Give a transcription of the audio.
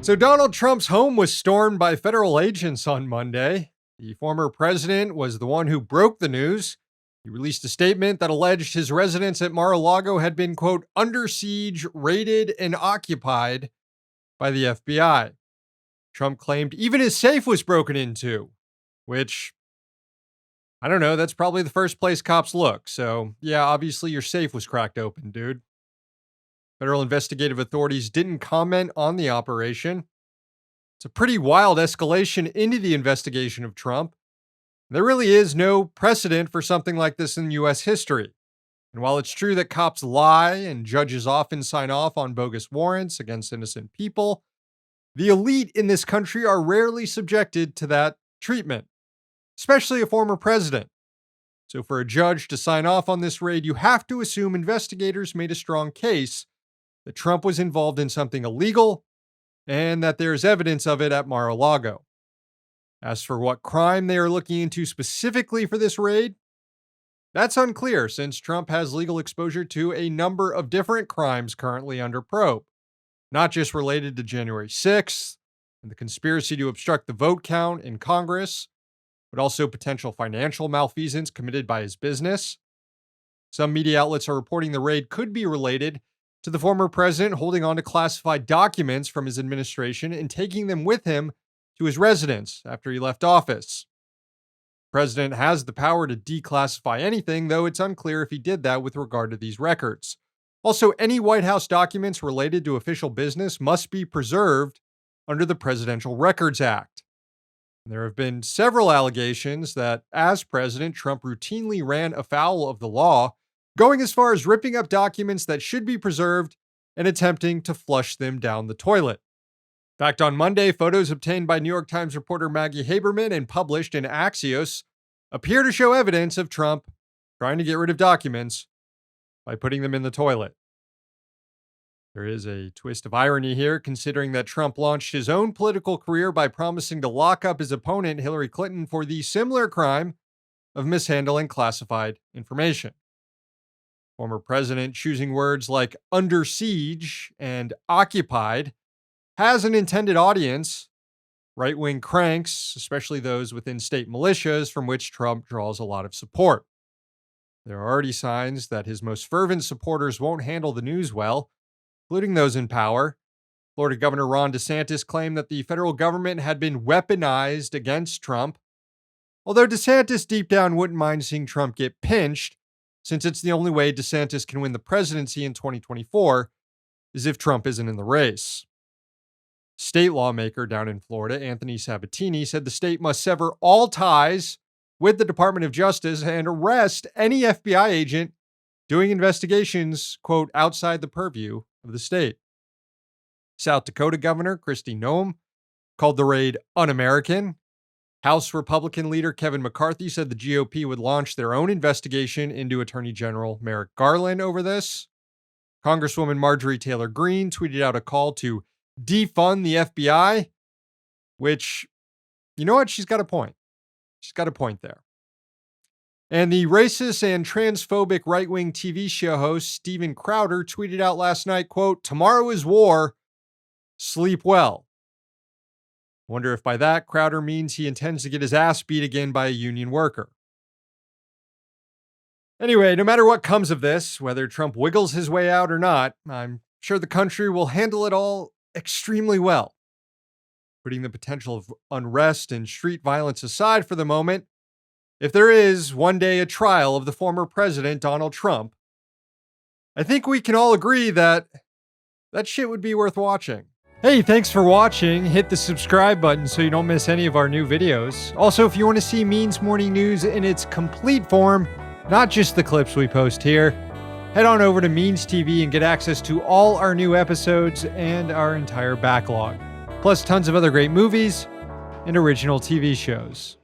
So Donald Trump's home was stormed by federal agents on Monday. The former president was the one who broke the news. He released a statement that alleged his residence at Mar-a-Lago had been, quote, under siege, raided, and occupied by the FBI. Trump claimed even his safe was broken into, which, I don't know, that's probably the first place cops look. So, yeah, obviously your safe was cracked open, dude. Federal investigative authorities didn't comment on the operation. It's a pretty wild escalation into the investigation of Trump. There really is no precedent for something like this in U.S. history. And while it's true that cops lie and judges often sign off on bogus warrants against innocent people, the elite in this country are rarely subjected to that treatment, especially a former president. So for a judge to sign off on this raid, you have to assume investigators made a strong case that Trump was involved in something illegal and that there is evidence of it at Mar-a-Lago. As for what crime they are looking into specifically for this raid, that's unclear since Trump has legal exposure to a number of different crimes currently under probe, not just related to January 6th and the conspiracy to obstruct the vote count in Congress, but also potential financial malfeasance committed by his business. Some media outlets are reporting the raid could be related to the former president holding on to classified documents from his administration and taking them with him to his residence after he left office. The president has the power to declassify anything, though it's unclear if he did that with regard to these records. Also, any White House documents related to official business must be preserved under the Presidential Records Act. There have been several allegations that, as president, Trump routinely ran afoul of the law, going as far as ripping up documents that should be preserved and attempting to flush them down the toilet. In fact, on Monday, photos obtained by New York Times reporter Maggie Haberman and published in Axios appear to show evidence of Trump trying to get rid of documents by putting them in the toilet. There is a twist of irony here, considering that Trump launched his own political career by promising to lock up his opponent, Hillary Clinton, for the similar crime of mishandling classified information. Former president choosing words like under siege and occupied has an intended audience, right-wing cranks, especially those within state militias from which Trump draws a lot of support. There are already signs that his most fervent supporters won't handle the news well, including those in power. Florida Governor Ron DeSantis claimed that the federal government had been weaponized against Trump, although DeSantis deep down wouldn't mind seeing Trump get pinched, since it's the only way DeSantis can win the presidency in 2024 is if Trump isn't in the race. State lawmaker down in Florida, Anthony Sabatini, said the state must sever all ties with the Department of Justice and arrest any FBI agent doing investigations, quote, outside the purview of the state. South Dakota Governor Kristi Noem called the raid un-American. House Republican leader Kevin McCarthy said the GOP would launch their own investigation into Attorney General Merrick Garland over this. Congresswoman Marjorie Taylor Greene tweeted out a call to defund the FBI, which, you know what? She's got a point. She's got a point there. And the racist and transphobic right-wing TV show host Steven Crowder tweeted out last night, quote, tomorrow is war, sleep well. Wonder if by that, Crowder means he intends to get his ass beat again by a union worker. Anyway, no matter what comes of this, whether Trump wiggles his way out or not, I'm sure the country will handle it all extremely well. Putting the potential of unrest and street violence aside for the moment, if there is one day a trial of the former president, Donald Trump, I think we can all agree that that shit would be worth watching. Hey, thanks for watching. Hit the subscribe button so you don't miss any of our new videos. Also, if you want to see Means Morning News in its complete form, not just the clips we post here, head on over to Means TV and get access to all our new episodes and our entire backlog, plus tons of other great movies and original TV shows.